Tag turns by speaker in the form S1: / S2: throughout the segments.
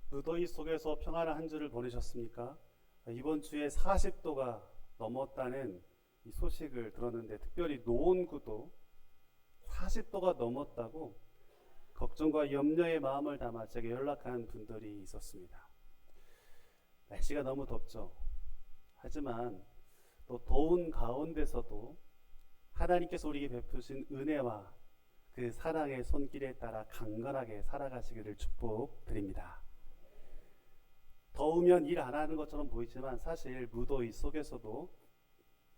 S1: 무더위 속에서 평안한 한 주를 보내셨습니까? 이번 주에 40도가 넘었다는 이 소식을 들었는데, 특별히 노원구도 40도가 넘었다고 걱정과 염려의 마음을 담아 제게 연락한 분들이 있었습니다. 날씨가 너무 덥죠. 하지만 또 더운 가운데서도 하나님께서 우리에게 베푸신 은혜와 그 사랑의 손길에 따라 강건하게 살아가시기를 축복드립니다. 더우면 일 안 하는 것처럼 보이지만 사실 무더위 속에서도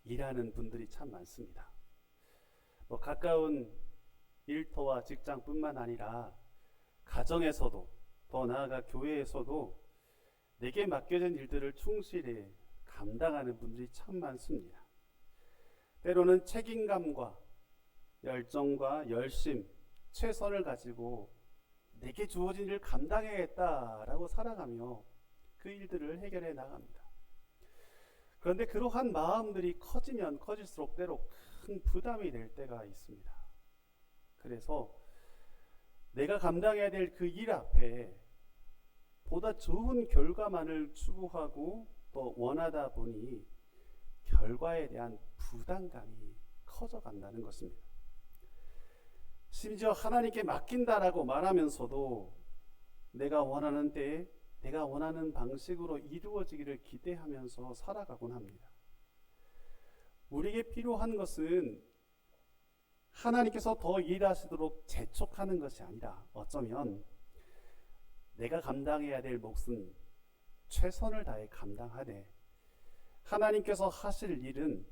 S1: 일하는 분들이 참 많습니다. 가까운 일터와 직장뿐만 아니라 가정에서도, 더 나아가 교회에서도 내게 맡겨진 일들을 충실히 감당하는 분들이 참 많습니다. 때로는 책임감과 열정과 열심, 최선을 가지고 내게 주어진 일을 감당해야겠다라고 살아가며 그 일들을 해결해 나갑니다. 그런데 그러한 마음들이 커지면 커질수록 때로 큰 부담이 될 때가 있습니다. 그래서 내가 감당해야 될 그 일 앞에 보다 좋은 결과만을 추구하고 또 원하다 보니 결과에 대한 부담감이 커져간다는 것입니다. 심지어 하나님께 맡긴다라고 말하면서도 내가 원하는 때에 내가 원하는 방식으로 이루어지기를 기대하면서 살아가곤 합니다. 우리에게 필요한 것은 하나님께서 더 일하시도록 재촉하는 것이 아니라 어쩌면 내가 감당해야 될 몫은 최선을 다해 감당하되 하나님께서 하실 일은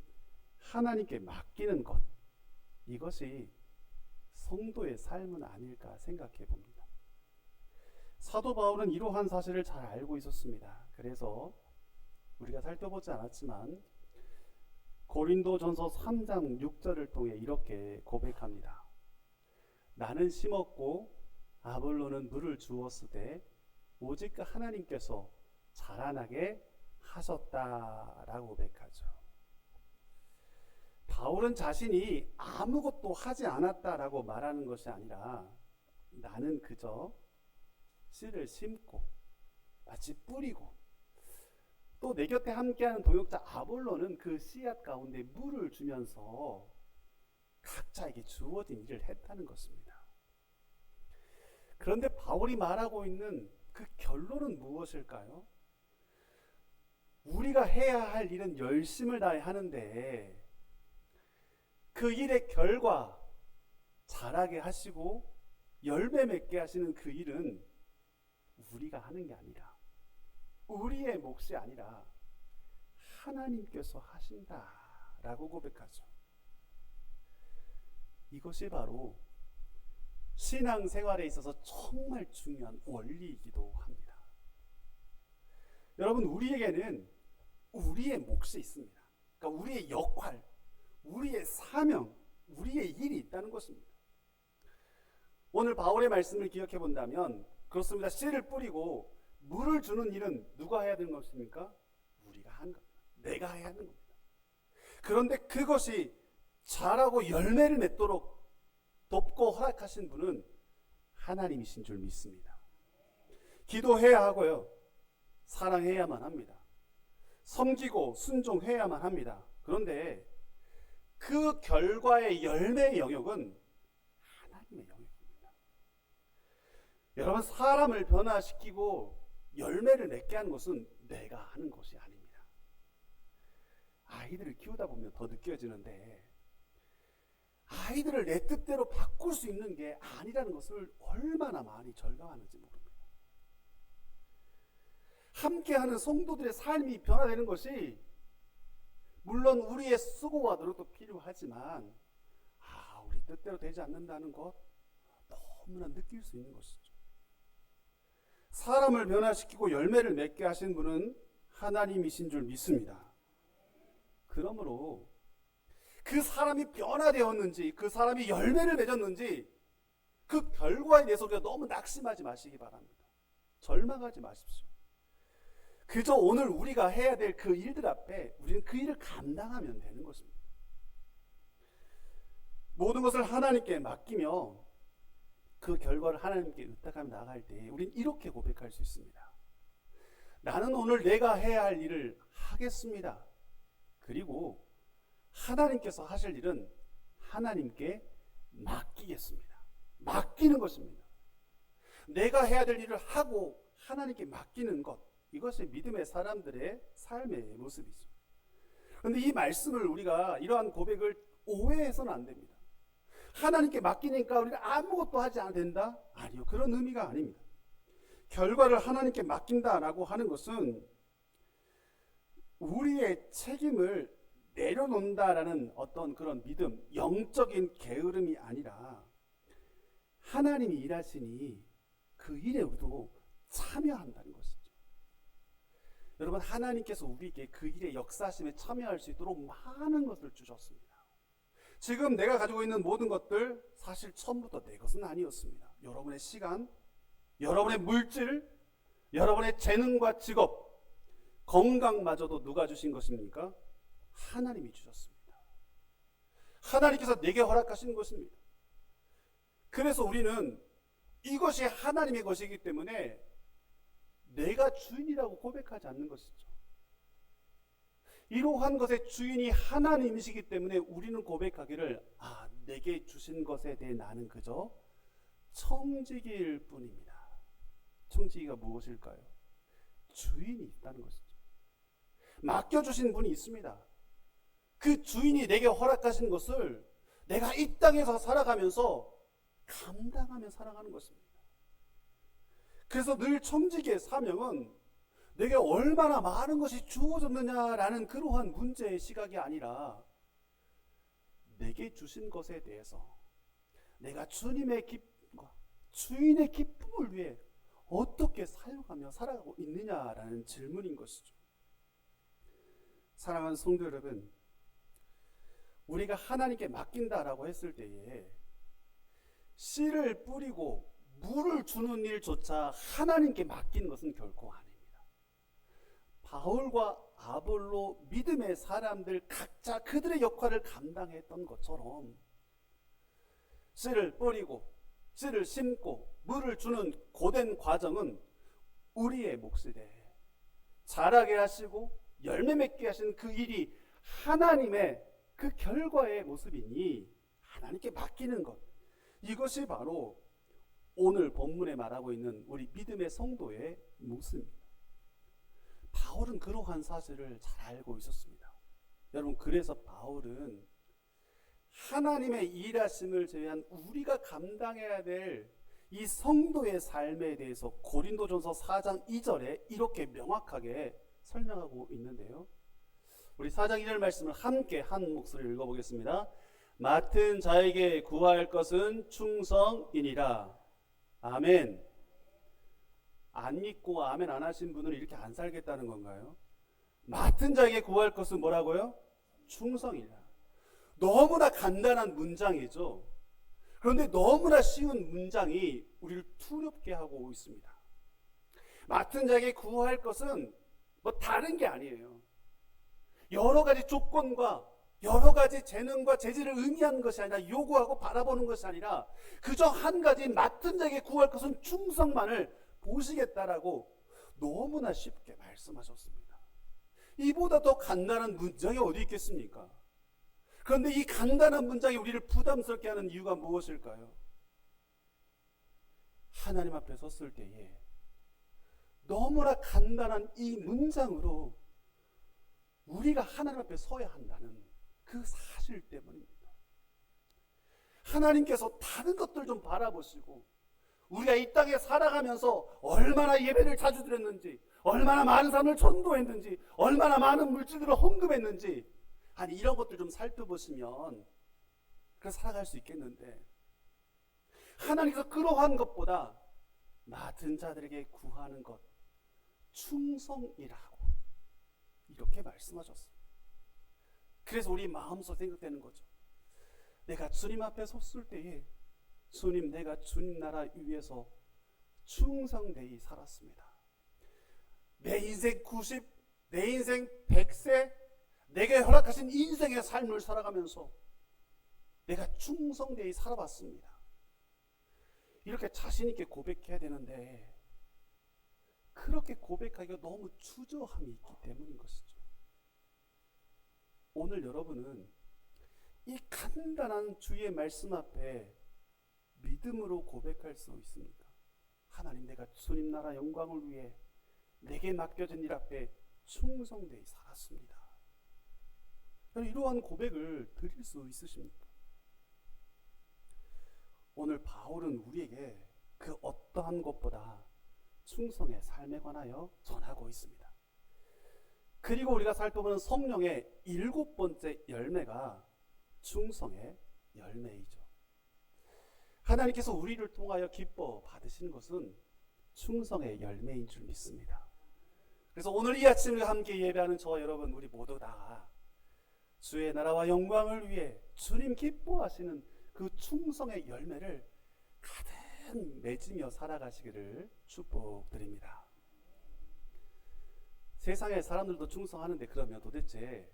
S1: 하나님께 맡기는 것, 이것이 성도의 삶은 아닐까 생각해 봅니다. 사도 바울은 이러한 사실을 잘 알고 있었습니다. 그래서 우리가 살펴보지 않았지만 고린도전서 3장 6절을 통해 이렇게 고백합니다. 나는 심었고 아볼로는 물을 주었으되 오직 하나님께서 자라나게 하셨다라고 고백하죠. 바울은 자신이 아무것도 하지 않았다라고 말하는 것이 아니라 나는 그저 씨를 심고 마치 뿌리고 또 내 곁에 함께하는 동역자 아볼로는 그 씨앗 가운데 물을 주면서 각자에게 주어진 일을 했다는 것입니다. 그런데 바울이 말하고 있는 그 결론은 무엇일까요? 우리가 해야 할 일은 열심을 다해 하는데 그 일의 결과 자라게 하시고 열매 맺게 하시는 그 일은 우리가 하는 게 아니라 우리의 몫이 아니라 하나님께서 하신다라고 고백하죠. 이것이 바로 신앙생활에 있어서 정말 중요한 원리이기도 합니다. 여러분, 우리에게는 우리의 몫이 있습니다. 그러니까 우리의 역할, 우리의 사명, 우리의 일이 있다는 것입니다. 오늘 바울의 말씀을 기억해 본다면 그렇습니다. 씨를 뿌리고 물을 주는 일은 누가 해야 되는 것입니까? 우리가 하는 겁니다. 내가 해야 하는 겁니다. 그런데 그것이 자라고 열매를 맺도록 돕고 허락하신 분은 하나님이신 줄 믿습니다. 기도해야 하고요. 사랑해야만 합니다. 섬기고 순종해야만 합니다. 그런데 그 결과의 열매의 영역은 하나님의 영역입니다. 여러분, 사람을 변화시키고 열매를 맺게 하는 것은 내가 하는 것이 아닙니다. 아이들을 키우다 보면 더 느껴지는데 아이들을 내 뜻대로 바꿀 수 있는 게 아니라는 것을 얼마나 많이 절감하는지 모릅니다. 함께하는 성도들의 삶이 변화되는 것이 물론 우리의 수고와 노력도 필요하지만 우리 뜻대로 되지 않는다는 것 너무나 느낄 수 있는 것이죠. 사람을 변화시키고 열매를 맺게 하신 분은 하나님이신 줄 믿습니다. 그러므로 그 사람이 변화되었는지 그 사람이 열매를 맺었는지 그 결과에 대해서 우리가 너무 낙심하지 마시기 바랍니다. 절망하지 마십시오. 그저 오늘 우리가 해야 될 그 일들 앞에 우리는 그 일을 감당하면 되는 것입니다. 모든 것을 하나님께 맡기며 그 결과를 하나님께 의탁하며 나아갈 때 우리는 이렇게 고백할 수 있습니다. 나는 오늘 내가 해야 할 일을 하겠습니다. 그리고 하나님께서 하실 일은 하나님께 맡기겠습니다. 맡기는 것입니다. 내가 해야 될 일을 하고 하나님께 맡기는 것, 이것이 믿음의 사람들의 삶의 모습이죠. 그런데 이 말씀을 우리가 이러한 고백을 오해해서는 안 됩니다. 하나님께 맡기니까 우리는 아무것도 하지 않아도 된다? 아니요, 그런 의미가 아닙니다. 결과를 하나님께 맡긴다라고 하는 것은 우리의 책임을 내려놓는다라는 어떤 그런 믿음, 영적인 게으름이 아니라 하나님이 일하시니 그 일에 우리도 참여한다는 것이죠. 여러분, 하나님께서 우리에게 그 일에 역사하심에 참여할 수 있도록 많은 것을 주셨습니다. 지금 내가 가지고 있는 모든 것들 사실 처음부터 내 것은 아니었습니다. 여러분의 시간, 여러분의 물질, 여러분의 재능과 직업, 건강마저도 누가 주신 것입니까? 하나님이 주셨습니다. 하나님께서 내게 허락하신 것입니다. 그래서 우리는 이것이 하나님의 것이기 때문에 내가 주인이라고 고백하지 않는 것이죠. 이러한 것의 주인이 하나님이시기 때문에 우리는 고백하기를 내게 주신 것에 대해 나는 그저 청지기일 뿐입니다. 청지기가 무엇일까요? 주인이 있다는 것이죠. 맡겨주신 분이 있습니다. 그 주인이 내게 허락하신 것을 내가 이 땅에서 살아가면서 감당하며 살아가는 것입니다. 그래서 늘 청지기의 사명은 내게 얼마나 많은 것이 주어졌느냐라는 그러한 문제의 시각이 아니라 내게 주신 것에 대해서 내가 주님의 기쁨과 주인의 기쁨을 위해 어떻게 사용하며 살아가고 있느냐라는 질문인 것이죠. 사랑하는 성도 여러분, 우리가 하나님께 맡긴다라고 했을 때에 씨를 뿌리고 물을 주는 일조차 하나님께 맡기는 것은 결코 아닙니다. 바울과 아볼로 믿음의 사람들 각자 그들의 역할을 감당했던 것처럼 씨를 뿌리고 씨를 심고 물을 주는 고된 과정은 우리의 몫이되 자라게 하시고 열매 맺게 하시는 그 일이 하나님의 그 결과의 모습이니 하나님께 맡기는 것, 이것이 바로 오늘 본문에 말하고 있는 우리 믿음의 성도의 모습입니다. 바울은 그러한 사실을 잘 알고 있었습니다. 여러분, 그래서 바울은 하나님의 일하심을 제외한 우리가 감당해야 될 이 성도의 삶에 대해서 고린도전서 4장 2절에 이렇게 명확하게 설명하고 있는데요. 우리 4장 2절 말씀을 함께 한 목소리로 읽어보겠습니다. 맡은 자에게 구할 것은 충성이니라. 아멘. 안 믿고 아멘 안 하신 분은 이렇게 안 살겠다는 건가요? 맡은 자에게 구할 것은 뭐라고요? 충성이라. 너무나 간단한 문장이죠. 그런데 너무나 쉬운 문장이 우리를 두렵게 하고 있습니다. 맡은 자에게 구할 것은 뭐 다른 게 아니에요. 여러 가지 조건과 여러 가지 재능과 재질을 의미하는 것이 아니라 요구하고 바라보는 것이 아니라 그저 한 가지 맡은 자에게 구할 것은 충성만을 보시겠다라고 너무나 쉽게 말씀하셨습니다. 이보다 더 간단한 문장이 어디 있겠습니까? 그런데 이 간단한 문장이 우리를 부담스럽게 하는 이유가 무엇일까요? 하나님 앞에 섰을 때에 너무나 간단한 이 문장으로 우리가 하나님 앞에 서야 한다는 그 사실 때문입니다. 하나님께서 다른 것들 좀 바라보시고 우리가 이 땅에 살아가면서 얼마나 예배를 자주 드렸는지, 얼마나 많은 사람을 전도했는지, 얼마나 많은 물질들을 헌금했는지, 아니 이런 것들 좀 살펴보시면 그래서 살아갈 수 있겠는데, 하나님께서 그러한 것보다 맡은 자들에게 구하는 것 충성이라고 이렇게 말씀하셨어요. 그래서 우리 마음속 생각되는 거죠. 내가 주님 앞에 섰을 때에 주님, 내가 주님 나라 위해서 충성되이 살았습니다. 내 인생 90, 내 인생 100세 내게 허락하신 인생의 삶을 살아가면서 내가 충성되이 살아봤습니다. 이렇게 자신 있게 고백해야 되는데 그렇게 고백하기가 너무 주저함이 있기 때문인 것이죠. 오늘 여러분은 이 간단한 주의 말씀 앞에 믿음으로 고백할 수 있습니까? 하나님, 내가 주님 나라 영광을 위해 내게 맡겨진 일 앞에 충성되이 살았습니다. 이러한 고백을 드릴 수 있으십니까? 오늘 바울은 우리에게 그 어떠한 것보다 충성의 삶에 관하여 전하고 있습니다. 그리고 우리가 살펴보는 성령의 7번째 열매가 충성의 열매이죠. 하나님께서 우리를 통하여 기뻐 받으시는 것은 충성의 열매인 줄 믿습니다. 그래서 오늘 이 아침 우리가 함께 예배하는 저와 여러분, 우리 모두 다 주의 나라와 영광을 위해 주님 기뻐하시는 그 충성의 열매를 가득 맺으며 살아가시기를 축복드립니다. 세상의 사람들도 충성하는데 그러면 도대체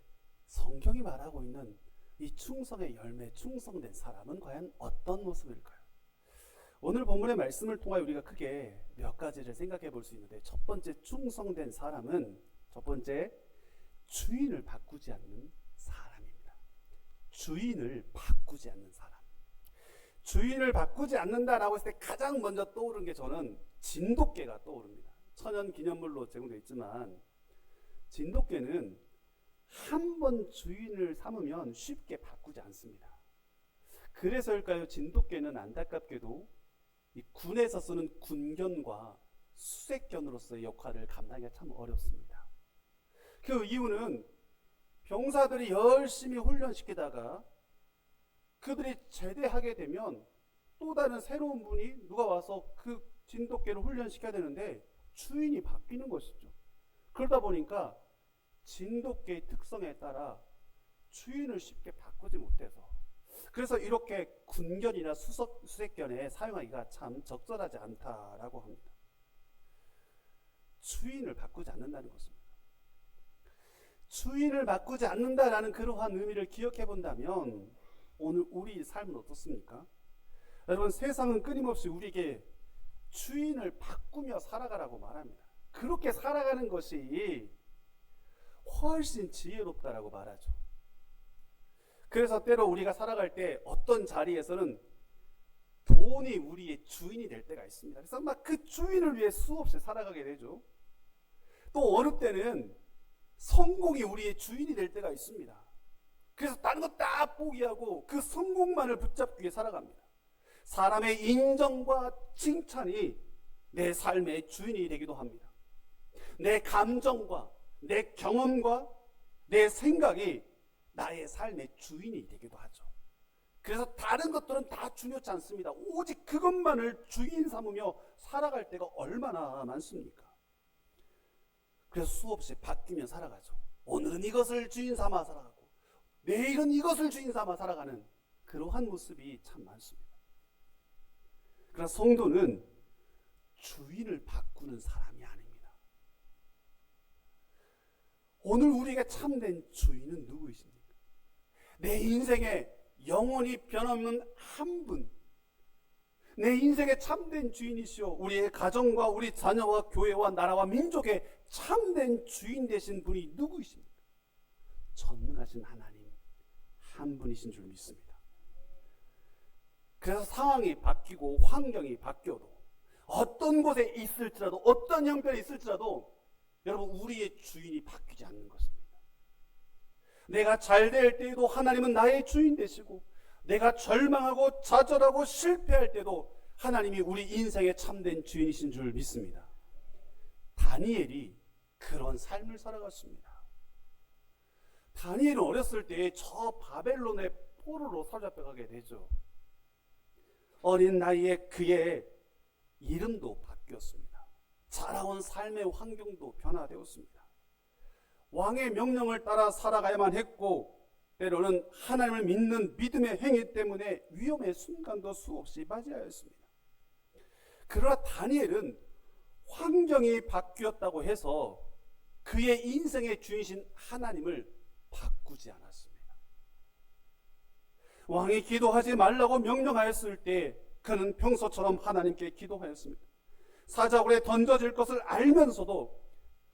S1: 성경이 말하고 있는 이 충성의 열매, 충성된 사람은 과연 어떤 모습일까요? 오늘 본문의 말씀을 통하여 우리가 크게 몇 가지를 생각해 볼 수 있는데, 첫 번째 충성된 사람은 첫 번째 주인을 바꾸지 않는 사람입니다. 주인을 바꾸지 않는 사람. 주인을 바꾸지 않는다라고 했을 때 가장 먼저 떠오르는 게 저는 진돗개가 떠오릅니다. 천연기념물로 제공되어 있지만 진돗개는 한 번 주인을 삼으면 쉽게 바꾸지 않습니다. 그래서일까요? 진돗개는 안타깝게도 이 군에서 쓰는 군견과 수색견으로서의 역할을 감당하기가 참 어렵습니다. 그 이유는 병사들이 열심히 훈련시키다가 그들이 제대하게 되면 또 다른 새로운 분이 누가 와서 그 진돗개를 훈련시켜야 되는데 주인이 바뀌는 것이죠. 그러다 보니까 진돗개의 특성에 따라 주인을 쉽게 바꾸지 못해서, 그래서 이렇게 군견이나 수색견에 사용하기가 참 적절하지 않다라고 합니다. 주인을 바꾸지 않는다는 것입니다. 주인을 바꾸지 않는다라는 그러한 의미를 기억해 본다면 오늘 우리 삶은 어떻습니까? 여러분, 세상은 끊임없이 우리에게 주인을 바꾸며 살아가라고 말합니다. 그렇게 살아가는 것이 훨씬 지혜롭다라고 말하죠. 그래서 때로 우리가 살아갈 때 어떤 자리에서는 돈이 우리의 주인이 될 때가 있습니다. 그래서 막 그 주인을 위해 수없이 살아가게 되죠. 또 어느 때는 성공이 우리의 주인이 될 때가 있습니다. 그래서 다른 거 다 포기하고 그 성공만을 붙잡기 위해 살아갑니다. 사람의 인정과 칭찬이 내 삶의 주인이 되기도 합니다. 내 감정과 내 경험과 내 생각이 나의 삶의 주인이 되기도 하죠. 그래서 다른 것들은 다 중요치 않습니다. 오직 그것만을 주인 삼으며 살아갈 때가 얼마나 많습니까? 그래서 수없이 바뀌며 살아가죠. 오늘은 이것을 주인 삼아 살아가고 내일은 이것을 주인 삼아 살아가는 그러한 모습이 참 많습니다. 그러나 성도는 주인을 바꾸는 사람이 아닙니다. 오늘 우리에게 참된 주인은 누구이십니까? 내 인생에 영원히 변함없는 한 분, 내 인생의 참된 주인이시오, 우리의 가정과 우리 자녀와 교회와 나라와 민족의 참된 주인 되신 분이 누구이십니까? 전능하신 하나님 한 분이신 줄 믿습니다. 그래서 상황이 바뀌고 환경이 바뀌어도, 어떤 곳에 있을지라도, 어떤 형편이 있을지라도 여러분, 우리의 주인이 바뀌지 않는 것입니다. 내가 잘 될 때에도 하나님은 나의 주인 되시고, 내가 절망하고 좌절하고 실패할 때도 하나님이 우리 인생의 참된 주인이신 줄 믿습니다. 다니엘이 그런 삶을 살아갔습니다. 다니엘은 어렸을 때 저 바벨론의 포로로 사로잡혀가게 되죠. 어린 나이에 그의 이름도 바뀌었습니다. 살아온 삶의 환경도 변화되었습니다. 왕의 명령을 따라 살아가야만 했고, 때로는 하나님을 믿는 믿음의 행위 때문에 위험의 순간도 수없이 맞이하였습니다. 그러나 다니엘은 환경이 바뀌었다고 해서 그의 인생의 주인이신 하나님을 바꾸지 않았습니다. 왕이 기도하지 말라고 명령하였을 때 그는 평소처럼 하나님께 기도하였습니다. 사자굴에 던져질 것을 알면서도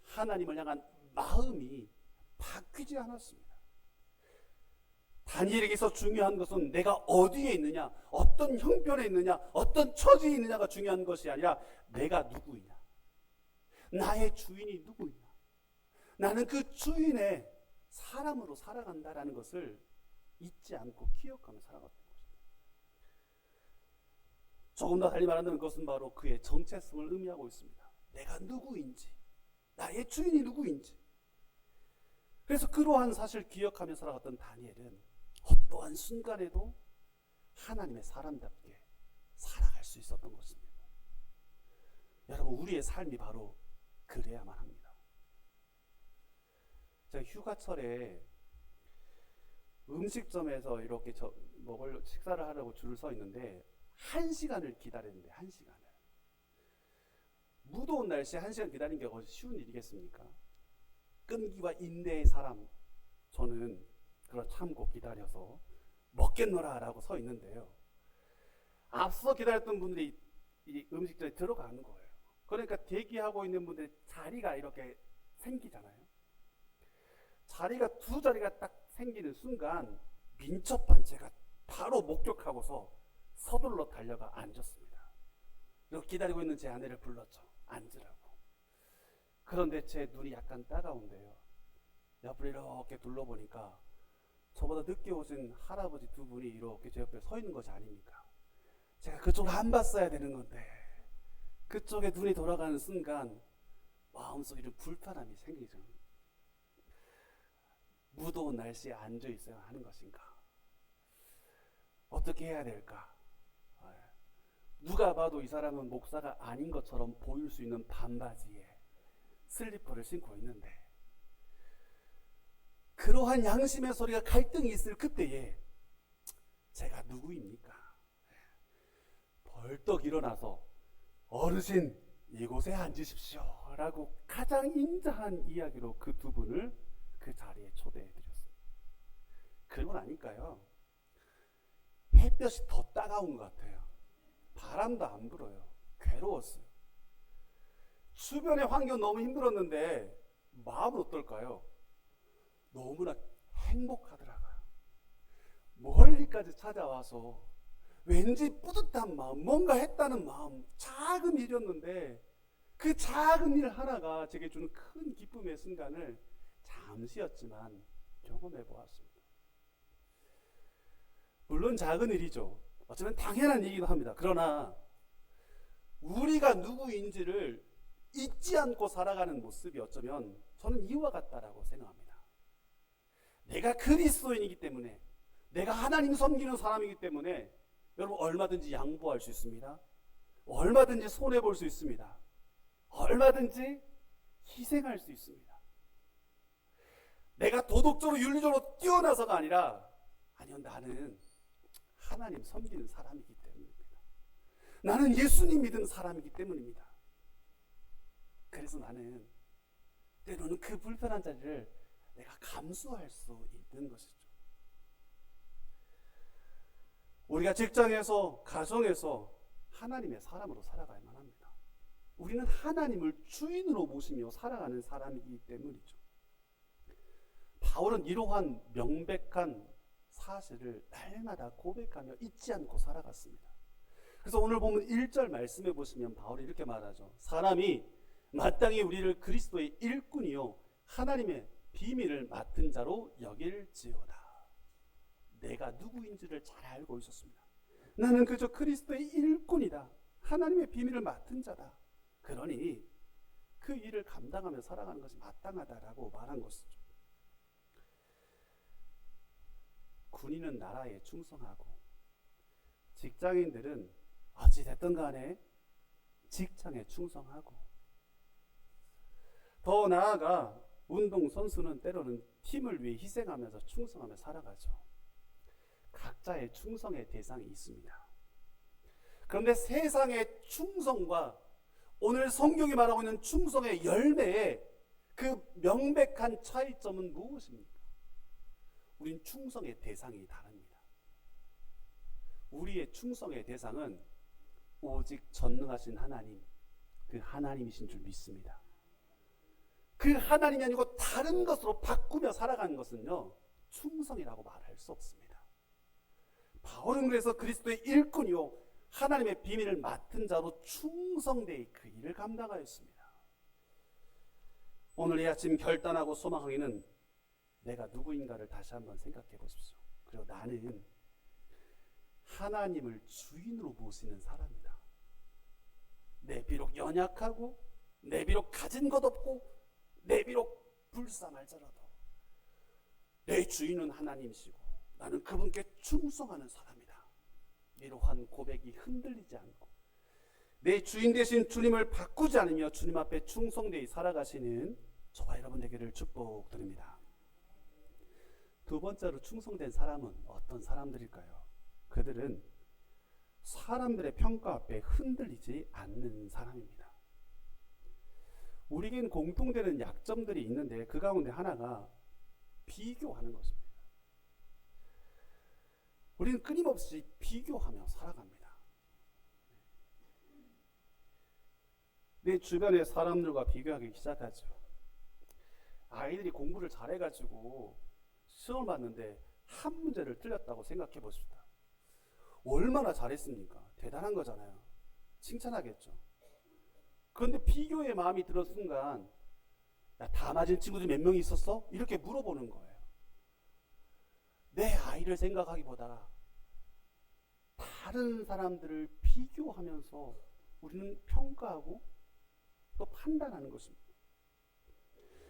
S1: 하나님을 향한 마음이 바뀌지 않았습니다. 다니엘에게서 중요한 것은 내가 어디에 있느냐, 어떤 형편에 있느냐, 어떤 처지에 있느냐가 중요한 것이 아니라 내가 누구이냐, 나의 주인이 누구이냐, 나는 그 주인의 사람으로 살아간다라는 것을 잊지 않고 기억하며 살아갔던 것입니다. 조금 더 달리 말하면 그것은 바로 그의 정체성을 의미하고 있습니다. 내가 누구인지, 나의 주인이 누구인지. 그래서 그러한 사실을 기억하며 살아갔던 다니엘은 어떠한 순간에도 하나님의 사람답게 살아갈 수 있었던 것입니다. 여러분, 우리의 삶이 바로 그래야만 합니다. 제가 휴가철에 음식점에서 이렇게 식사를 하려고 줄을 서 있는데 1시간을 기다렸는데 1시간을. 무더운 날씨에 1시간 기다리는 게 어디 쉬운 일이겠습니까? 끈기와 인내의 사람, 저는 그걸 참고 기다려서 먹겠노라 라고 서 있는데요, 앞서 기다렸던 분들이 이 음식점에 들어가는 거예요. 그러니까 대기하고 있는 분들의 자리가 이렇게 생기잖아요. 자리가 두 자리가 딱 생기는 순간 민첩한 제가 바로 목격하고서 서둘러 달려가 앉았습니다. 그리고 기다리고 있는 제 아내를 불렀죠. 앉으라고. 그런데 제 눈이 약간 따가운데요, 옆을 이렇게 둘러보니까 저보다 늦게 오신 할아버지 두 분이 이렇게 제 옆에 서 있는 것이 아닙니까? 제가 그쪽을 안 봤어야 되는 건데 그쪽에 눈이 돌아가는 순간 마음속에 좀 불편함이 생기죠. 무더운 날씨에 앉아 있어야 하는 것인가? 어떻게 해야 될까? 누가 봐도 이 사람은 목사가 아닌 것처럼 보일 수 있는 반바지에 슬리퍼를 신고 있는데, 그러한 양심의 소리가 갈등이 있을 그때에 제가 누구입니까? 벌떡 일어나서 어르신 이곳에 앉으십시오 라고 가장 인자한 이야기로 그 두 분을 그 자리에 초대해 드렸습니다. 그러고 나니까요, 햇볕이 더 따가운 것 같아요. 바람도 안 불어요. 괴로웠어요. 주변의 환경 너무 힘들었는데 마음은 어떨까요? 너무나 행복하더라고요. 멀리까지 찾아와서 왠지 뿌듯한 마음, 뭔가 했다는 마음, 작은 일이었는데 그 작은 일 하나가 제게 주는 큰 기쁨의 순간을 잠시였지만 경험해 보았습니다. 물론 작은 일이죠. 어쩌면 당연한 일이기도 합니다. 그러나 우리가 누구인지를 잊지 않고 살아가는 모습이 어쩌면 저는 이와 같다라고 생각합니다. 내가 그리스도인이기 때문에, 내가 하나님 섬기는 사람이기 때문에 여러분 얼마든지 양보할 수 있습니다. 얼마든지 손해볼 수 있습니다. 얼마든지 희생할 수 있습니다. 내가 도덕적으로 윤리적으로 뛰어나서가 아니라, 아니요, 나는 하나님 섬기는 사람이기 때문입니다. 나는 예수님 믿는 사람이기 때문입니다. 그래서 나는 때로는 그 불편한 자리를 내가 감수할 수 있는 것이죠. 우리가 직장에서, 가정에서 하나님의 사람으로 살아가야만 합니다. 우리는 하나님을 주인으로 모시며 살아가는 사람이기 때문이죠. 바울은 이러한 명백한 사실을 날마다 고백하며 잊지 않고 살아갔습니다. 그래서 오늘 보면 1절 말씀해 보시면 바울이 이렇게 말하죠. 사람이 마땅히 우리를 그리스도의 일꾼이요 하나님의 비밀을 맡은 자로 여길지어다. 내가 누구인지를 잘 알고 있었습니다. 나는 그저 그리스도의 일꾼이다. 하나님의 비밀을 맡은 자다. 그러니 그 일을 감당하며 살아가는 것이 마땅하다라고 말한 것이죠. 군인은 나라에 충성하고, 직장인들은 어찌됐든 간에 직장에 충성하고, 더 나아가 운동선수는 때로는 팀을 위해 희생하면서 충성하며 살아가죠. 각자의 충성의 대상이 있습니다. 그런데 세상의 충성과 오늘 성경이 말하고 있는 충성의 열매의 그 명백한 차이점은 무엇입니까? 우린 충성의 대상이 다릅니다. 우리의 충성의 대상은 오직 전능하신 하나님, 그 하나님이신 줄 믿습니다. 그 하나님이 아니고 다른 것으로 바꾸며 살아가는 것은요, 충성이라고 말할 수 없습니다. 바울은 그래서 그리스도의 일꾼이요 하나님의 비밀을 맡은 자로 충성되이 그 일을 감당하였습니다. 오늘 이 아침 결단하고 소망하기는 내가 누구인가를 다시 한번 생각해 보십시오. 그리고 나는 하나님을 주인으로 모시는 사람이다. 내 비록 연약하고 내 비록 가진 것 없고 내 비록 불쌍할지라도 내 주인은 하나님이시고 나는 그분께 충성하는 사람이다. 이러한 고백이 흔들리지 않고 내 주인 되신 주님을 바꾸지 않으며 주님 앞에 충성되이 살아가시는 저와 여러분 되기를 축복드립니다. 두 번째로 충성된 사람은 어떤 사람들일까요? 그들은 사람들의 평가 앞에 흔들리지 않는 사람입니다. 우리에겐 공통되는 약점들이 있는데 그 가운데 하나가 비교하는 것입니다. 우리는 끊임없이 비교하며 살아갑니다. 내 주변의 사람들과 비교하기 시작하죠. 아이들이 공부를 잘해가지고 시험을 봤는데 한 문제를 틀렸다고 생각해 보십시다. 얼마나 잘했습니까? 대단한 거잖아요. 칭찬하겠죠. 그런데 비교의 마음이 들었 순간 야, 다 맞은 친구들이 몇 명이 있었어? 이렇게 물어보는 거예요. 내 아이를 생각하기보다 다른 사람들을 비교하면서 우리는 평가하고 또 판단하는 것입니다.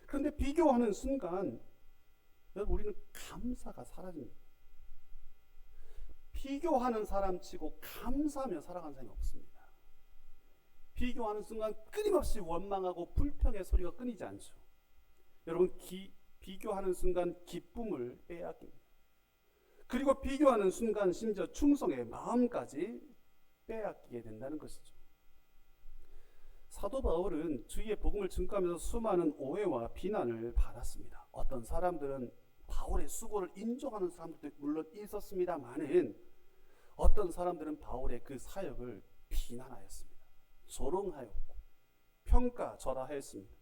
S1: 그런데 비교하는 순간 여러분 우리는 감사가 사라집니다. 비교하는 사람 치고 감사하며 살아가는 사람이 없습니다. 비교하는 순간 끊임없이 원망하고 불평의 소리가 끊이지 않죠. 여러분 비교하는 순간 기쁨을 빼앗깁니다. 그리고 비교하는 순간 심지어 충성의 마음까지 빼앗기게 된다는 것이죠. 사도 바울은 주의 복음을 증거하면서 수많은 오해와 비난을 받았습니다. 어떤 사람들은 바울의 수고를 인정하는 사람들도 물론 있었습니다만은 어떤 사람들은 바울의 그 사역을 비난하였습니다. 조롱하였고 평가절하했습니다.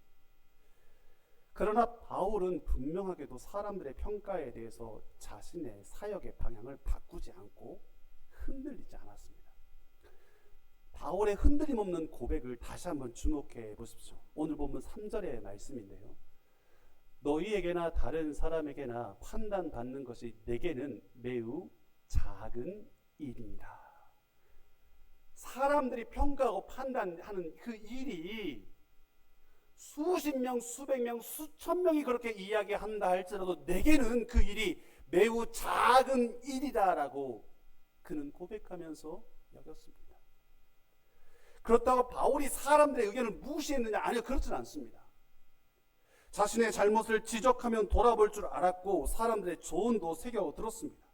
S1: 그러나 바울은 분명하게도 사람들의 평가에 대해서 자신의 사역의 방향을 바꾸지 않고 흔들리지 않았습니다. 바울의 흔들림 없는 고백을 다시 한번 주목해 보십시오. 오늘 본문 3절의 말씀인데요. 너희에게나 다른 사람에게나 판단받는 것이 내게는 매우 작은 일이니라. 사람들이 평가하고 판단하는 그 일이 수십 명, 수백 명, 수천 명이 그렇게 이야기한다 할지라도 내게는 그 일이 매우 작은 일이다라고 그는 고백하면서 여겼습니다. 그렇다고 바울이 사람들의 의견을 무시했느냐? 아니요, 그렇지는 않습니다. 자신의 잘못을 지적하면 돌아볼 줄 알았고 사람들의 조언도 새겨 들었습니다.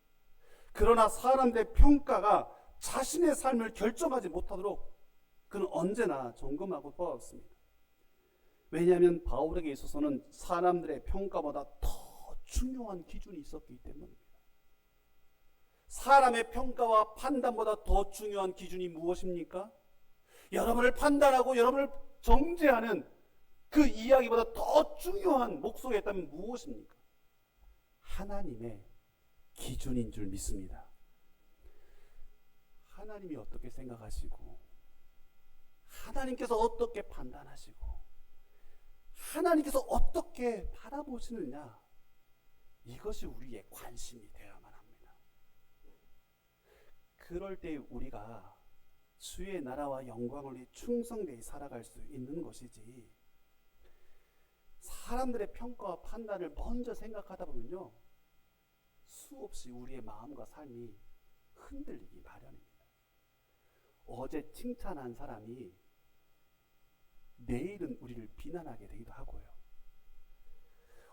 S1: 그러나 사람들의 평가가 자신의 삶을 결정하지 못하도록 그는 언제나 점검하고 보았습니다. 왜냐하면 바울에게 있어서는 사람들의 평가보다 더 중요한 기준이 있었기 때문입니다. 사람의 평가와 판단보다 더 중요한 기준이 무엇입니까? 여러분을 판단하고 여러분을 정죄하는 그 이야기보다 더 중요한 목소리가 있다면 무엇입니까? 하나님의 기준인 줄 믿습니다. 하나님이 어떻게 생각하시고 하나님께서 어떻게 판단하시고 하나님께서 어떻게 바라보시느냐, 이것이 우리의 관심이 되어야만 합니다. 그럴 때 우리가 주의 나라와 영광을 위해 충성되이 살아갈 수 있는 것이지, 사람들의 평가와 판단을 먼저 생각하다 보면요 수없이 우리의 마음과 삶이 흔들리기 마련입니다. 어제 칭찬한 사람이 내일은 우리를 비난하게 되기도 하고요.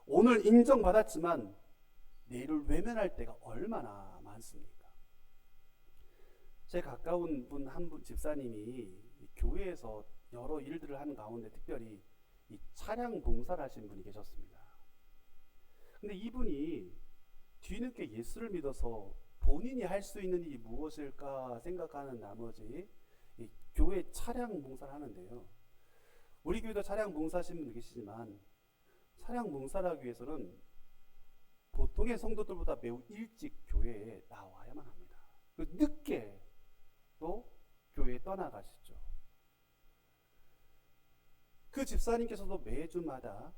S1: 오늘 인정받았지만 내일을 외면할 때가 얼마나 많습니까? 제 가까운 분 한 분 집사님이 교회에서 여러 일들을 하는 가운데 특별히 이 차량 봉사를 하신 분이 계셨습니다. 근데 이분이 뒤늦게 예수를 믿어서 본인이 할 수 있는 일이 무엇일까 생각하는 나머지 이 교회 차량 봉사를 하는데요. 우리 교회도 차량 봉사하시는 분들 계시지만 차량 봉사를 하기 위해서는 보통의 성도들보다 매우 일찍 교회에 나와야만 합니다. 늦게 또 교회에 떠나가시죠. 그 집사님께서도 매주마다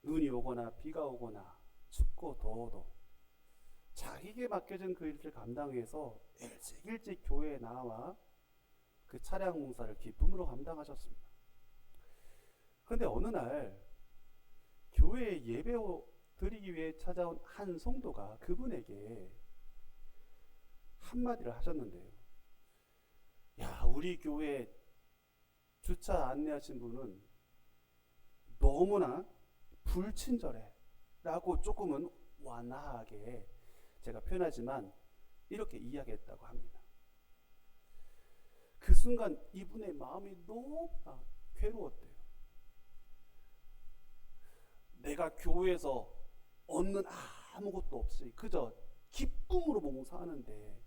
S1: 눈이 오거나 비가 오거나 춥고 더워도 자기에게 맡겨진 그 일을 감당해서 일찍 교회에 나와 그 차량 봉사를 기쁨으로 감당하셨습니다. 그런데 어느 날 교회에 예배 드리기 위해 찾아온 한 성도가 그분에게 한마디를 하셨는데요. 야, 우리 교회 주차 안내하신 분은 너무나 불친절해 라고 조금은 완화하게 제가 표현하지만 이렇게 이야기했다고 합니다. 그 순간 이분의 마음이 너무나 괴로웠대요. 내가 교회에서 얻는 아무것도 없이 그저 기쁨으로 봉사하는데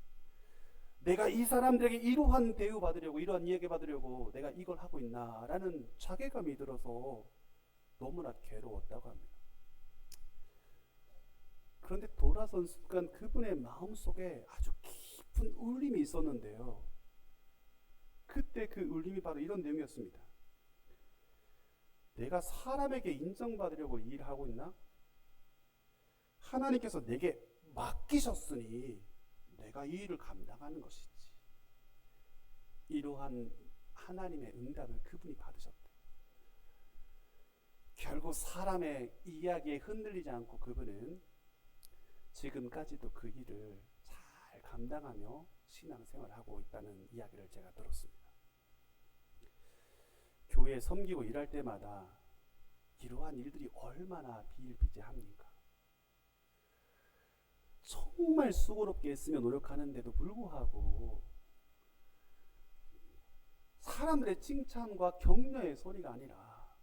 S1: 내가 이 사람들에게 이러한 대우 받으려고 이러한 이야기 받으려고 내가 이걸 하고 있나라는 자괴감이 들어서 너무나 괴로웠다고 합니다. 그런데 돌아선 순간 그분의 마음속에 아주 깊은 울림이 있었는데요. 그때 그 울림이 바로 이런 내용이었습니다. 내가 사람에게 인정받으려고 일하고 있나? 하나님께서 내게 맡기셨으니 내가 이 일을 감당하는 것이지. 이러한 하나님의 응답을 그분이 받으셨대. 결국 사람의 이야기에 흔들리지 않고 그분은 지금까지도 그 일을 잘 감당하며 신앙생활을 하고 있다는 이야기를 제가 들었습니다. 교회에 섬기고 일할 때마다 이러한 일들이 얼마나 비일비재합니까? 정말 수고롭게 애쓰며 노력하는데도 불구하고 사람들의 칭찬과 격려의 소리가 아니라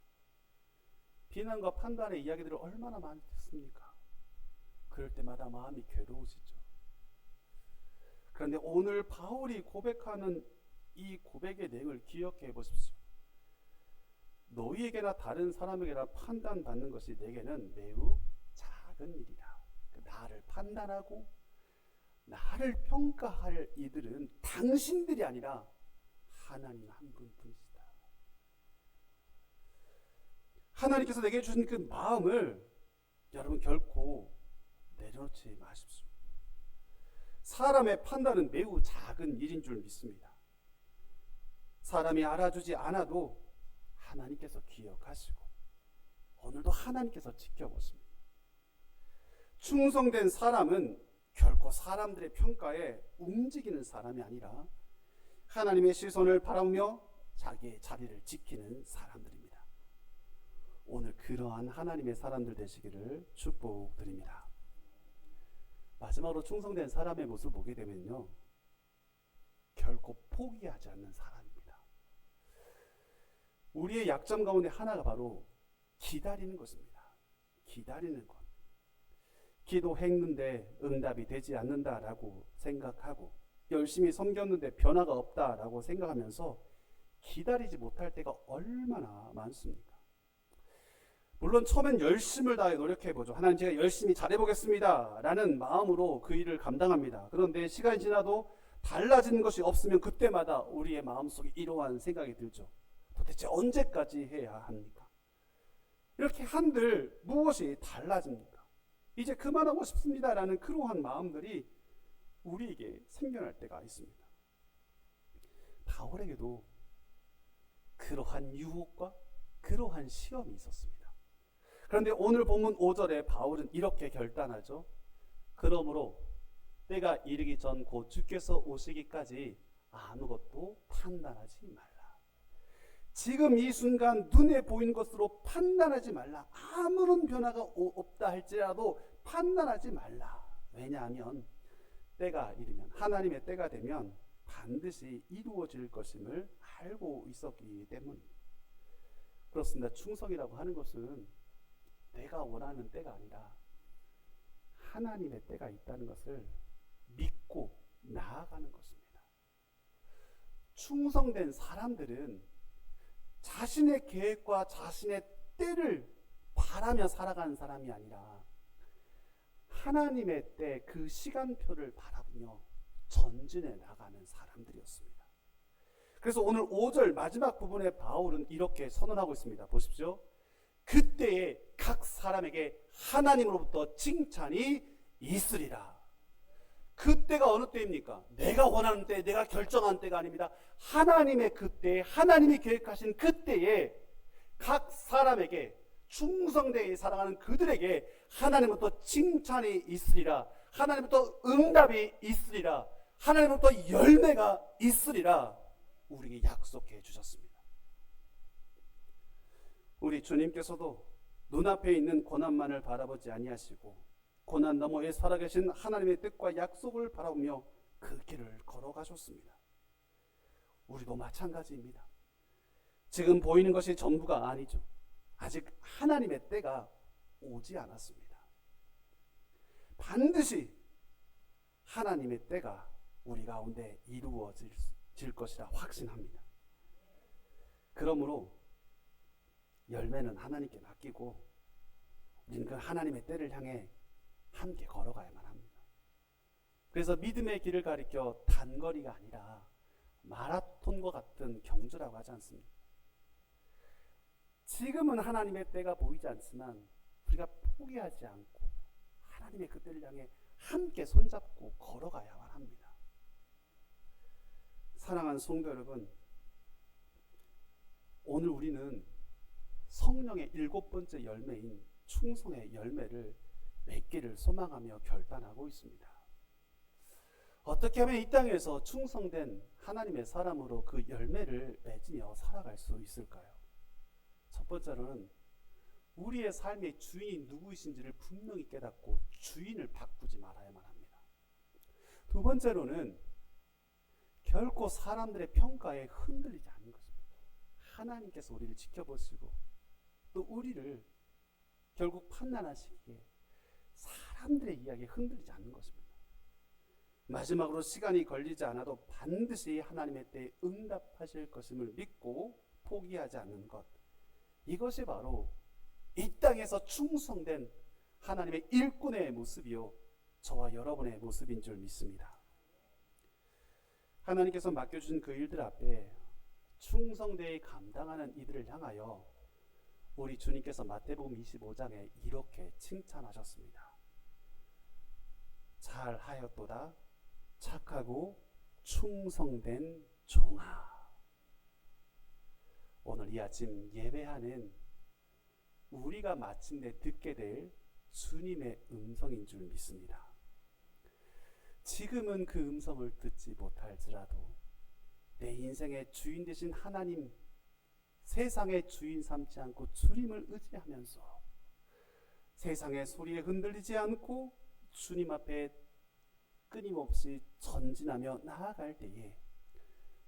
S1: 비난과 판단의 이야기들을 얼마나 많이 듣습니까? 그럴 때마다 마음이 괴로우시죠. 그런데 오늘 바울이 고백하는 이 고백의 내용을 기억해 보십시오. 너희에게나 다른 사람에게나 판단받는 것이 내게는 매우 작은 일이라. 나를 판단하고 나를 평가할 이들은 당신들이 아니라 하나님 한 분뿐이시다. 하나님께서 내게 주신 그 마음을 여러분 결코 내려놓지 마십시오. 사람의 판단은 매우 작은 일인 줄 믿습니다. 사람이 알아주지 않아도 하나님께서 기억하시고 오늘도 하나님께서 지켜보십니다. 충성된 사람은 결코 사람들의 평가에 움직이는 사람이 아니라 하나님의 시선을 바라보며 자기의 자리를 지키는 사람들입니다. 오늘 그러한 하나님의 사람들 되시기를 축복드립니다. 마지막으로 충성된 사람의 모습을 보게 되면요, 결코 포기하지 않는 사람입니다. 우리의 약점 가운데 하나가 바로 기다리는 것입니다. 기다리는 것. 기도했는데 응답이 되지 않는다라고 생각하고 열심히 섬겼는데 변화가 없다라고 생각하면서 기다리지 못할 때가 얼마나 많습니까? 물론 처음엔 열심을 다해 노력해보죠. 하나님 제가 열심히 잘해보겠습니다 라는 마음으로 그 일을 감당합니다. 그런데 시간이 지나도 달라지는 것이 없으면 그때마다 우리의 마음속에 이러한 생각이 들죠. 도대체 언제까지 해야 합니까? 이렇게 한들 무엇이 달라집니까? 이제 그만하고 싶습니다 라는 그러한 마음들이 우리에게 생겨날 때가 있습니다. 바울에게도 그러한 유혹과 그러한 시험이 있었습니다. 그런데 오늘 본문 5절에 바울은 이렇게 결단하죠. 그러므로 때가 이르기 전 곧 주께서 오시기까지 아무것도 판단하지 말라. 지금 이 순간 눈에 보이는 것으로 판단하지 말라. 아무런 변화가 없다 할지라도 판단하지 말라. 왜냐하면 때가 이르면, 하나님의 때가 되면 반드시 이루어질 것임을 알고 있었기 때문입니다. 그렇습니다. 충성이라고 하는 것은 내가 원하는 때가 아니라 하나님의 때가 있다는 것을 믿고 나아가는 것입니다. 충성된 사람들은 자신의 계획과 자신의 때를 바라며 살아가는 사람이 아니라 하나님의 때 그 시간표를 바라보며 전진해 나가는 사람들이었습니다. 그래서 오늘 5절 마지막 부분에 바울은 이렇게 선언하고 있습니다. 보십시오. 그때에 각 사람에게 하나님으로부터 칭찬이 있으리라. 그때가 어느 때입니까? 내가 원하는 때, 내가 결정한 때가 아닙니다. 하나님의 그때, 하나님이 계획하신 그때에 각 사람에게, 충성되게 살아가는 그들에게 하나님부터 칭찬이 있으리라. 하나님부터 응답이 있으리라. 하나님부터 열매가 있으리라. 우리에게 약속해 주셨습니다. 우리 주님께서도 눈앞에 있는 고난만을 바라보지 아니하시고 고난 너머에 살아계신 하나님의 뜻과 약속을 바라보며 그 길을 걸어가셨습니다. 우리도 마찬가지입니다. 지금 보이는 것이 전부가 아니죠. 아직 하나님의 때가 오지 않았습니다. 반드시 하나님의 때가 우리 가운데 이루어질 것이라 확신합니다. 그러므로 열매는 하나님께 맡기고 우리는 그 하나님의 때를 향해 함께 걸어가야만 합니다. 그래서 믿음의 길을 가리켜 단거리가 아니라 마라톤과 같은 경주라고 하지 않습니까? 지금은 하나님의 때가 보이지 않지만 우리가 포기하지 않고 하나님의 그 때를 향해 함께 손잡고 걸어가야만 합니다. 사랑하는 성도 여러분, 오늘 우리는 성령의 7번째 열매인 충성의 열매를 맺기를 소망하며 결단하고 있습니다. 어떻게 하면 이 땅에서 충성된 하나님의 사람으로 그 열매를 맺으며 살아갈 수 있을까요? 첫 번째로는 우리의 삶의 주인이 누구이신지를 분명히 깨닫고 주인을 바꾸지 말아야만 합니다. 두 번째로는 결코 사람들의 평가에 흔들리지 않는 것입니다. 하나님께서 우리를 지켜보시고 또 우리를 결국 판단하시기에 사람들의 이야기에 흔들리지 않는 것입니다. 마지막으로 시간이 걸리지 않아도 반드시 하나님의 때에 응답하실 것임을 믿고 포기하지 않는 것, 이것이 바로 이 땅에서 충성된 하나님의 일꾼의 모습이요 저와 여러분의 모습인 줄 믿습니다. 하나님께서 맡겨주신 그 일들 앞에 충성되이 감당하는 이들을 향하여 우리 주님께서 마태복음 25장에 이렇게 칭찬하셨습니다. 잘하였도다 착하고 충성된 종아. 오늘 이 아침 예배하는 우리가 마침내 듣게 될 주님의 음성인 줄 믿습니다. 지금은 그 음성을 듣지 못할지라도 내 인생의 주인 되신 하나님, 세상의 주인 삼지 않고 주님을 의지하면서 세상의 소리에 흔들리지 않고 주님 앞에 끊임없이 전진하며 나아갈 때에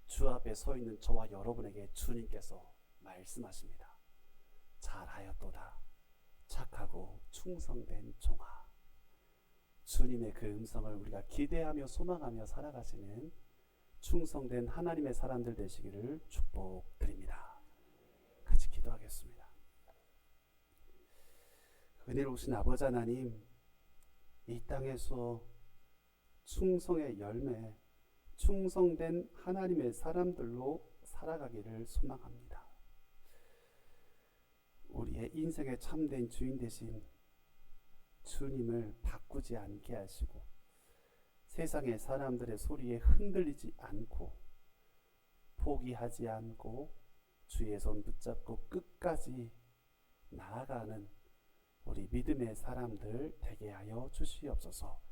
S1: 주 앞에 서 있는 저와 여러분에게 주님께서 말씀하십니다. 잘하였도다 착하고 충성된 종아. 주님의 그 음성을 우리가 기대하며 소망하며 살아가시는 충성된 하나님의 사람들 되시기를 축복드립니다. 같이 기도하겠습니다. 은혜로우신 아버지 하나님, 이 땅에서 충성의 열매, 충성된 하나님의 사람들로 살아가기를 소망합니다. 우리의 인생의 참된 주인 되신 주님을 바꾸지 않게 하시고 세상의 사람들의 소리에 흔들리지 않고 포기하지 않고 주의 손 붙잡고 끝까지 나아가는 우리 믿음의 사람들 되게 하여 주시옵소서.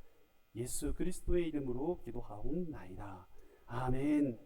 S1: 예수 그리스도의 이름으로 기도하옵나이다. 아멘.